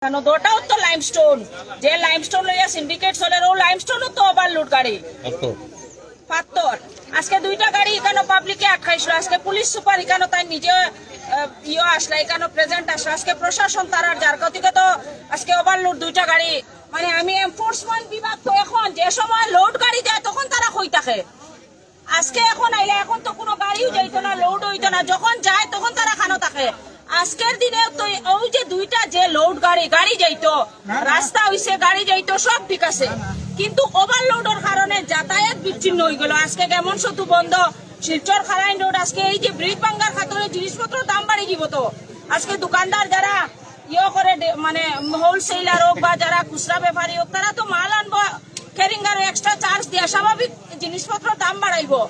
কেন দোটাও তো লাইমস্টোন, যে লাইমস্টোন লইয়া সিন্ডিকেট চলে ও লাইমস্টোনও তো ওভারলোড গাড়ি পাথর। আজকে দুইটা গাড়ি এখানে পাবলিকে আটকাইছিল, আজকে পুলিশ সুপার এখানে তাই নিজে আসলে এখানে প্রেজেন্ট আসলো, আজকে প্রশাসন তার যার গতিকে তো আজকে ওভারলোড দুইটা গাড়ি। মানে আমি এনফোর্সমেন্ট বিভাগ তো এখন যে সময় লোড গাড়ি যায় তখন তারা কই থাকে, আজকে এখন আইলে এখন তো কোনো গাড়িও যাইতো না, লোড হইতো না, যখন যায় তখন তারা খানো থাকে। আজকের দিনে তো ওই যে দুইটা যে লোড গাড়ি যাইতো, রাস্তা হইছে গাড়ি যাইতো সব ঠিক আছে, কিন্তু ওভারলোডের কারণে যাতায়াত বিচ্ছিন্ন হয়ে গেল। আজকে কেমন সেতু বন্ধ, শিলচর খারাইন রোড, আজকে এই যে ব্রিজ ভাঙ্গার খাতরে জিনিসপত্র দাম বাড়ি যাব তো আজকে দোকানদার যারা করে মানে হোলসেলার হোক বা যারা খুচরা ব্যাপারী হোক তারা তো মাল আনবো কেরিঙ্গার এক্সট্রা চার্জ দিয়া স্বাভাবিক জিনিসপত্র দাম বাড়াইবো।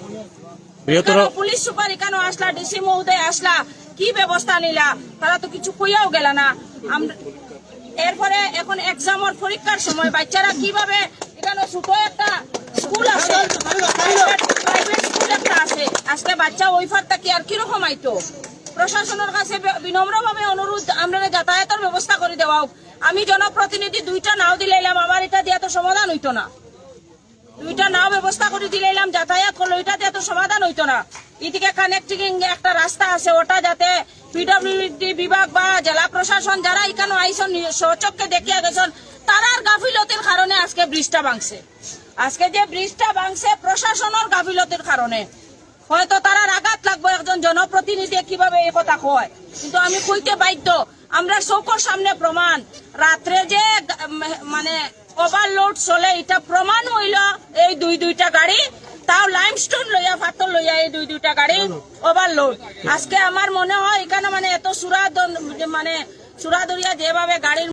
পুলিশ সুপার এখানে আসলা, ডিসি মহোদয় আসলা, কি ব্যবস্থা নিলা তারা তো কিছু কইয়াও গেল না। এরপরে এখন এক্সামের পরীক্ষার সময় বাচ্চারা কিভাবে, এখানে ছোট একটা স্কুল আছে, প্রাইভেট স্কুল একটা আছে, আজকে বাচ্চা ওই ফারটা কি আর কিরকম আইতো। প্রশাসনের কাছে বিনম্রভাবে অনুরোধ আমরা যাতায়াতের ব্যবস্থা করে দেওয়া হোক। আমি জনপ্রতিনিধি দুইটা নাও দিলাম, আমার এটা দিয়ে তো সমাধান হইতো না, দুইটা নাও ব্যবস্থা করে দিলাম, যাতায়াত করলো, এটা দিয়ে তো সমাধান হইতো না। এদিকে কানেক্টিং একটা রাস্তা আছে, ওটা যাতে পিডব্লিউডি বিভাগ বা জেলা প্রশাসন যারা এখানে আইসন সচক্ষে দেখিয়া গেছেন তারার গাফিলতির কারণে আজকে ব্রিজটা ভাঙছে। আজকে যে ব্রিজটা ভাঙছে প্রশাসনের গাফিলতির কারণে, হয়তো তারার আঘাত লাগবে একজন জনপ্রতিনিধি কিভাবে এই কথা কয়, কিন্তু আমি কইতে বাধ্য। আমরা চৌকর সামনে প্রমাণ, রাত্রে যে মানে ওভারলোড চলে এটা প্রমাণ হইল এই দুইটা গাড়ি, তাও লাইমস্টোন লইয়া পাথর লইয়া এই দুইটা গাড়ি ওভারলোড। আজকে আমার মনে হয় এখানে মানে এত সুরাদরিয়া যেভাবে গাড়ির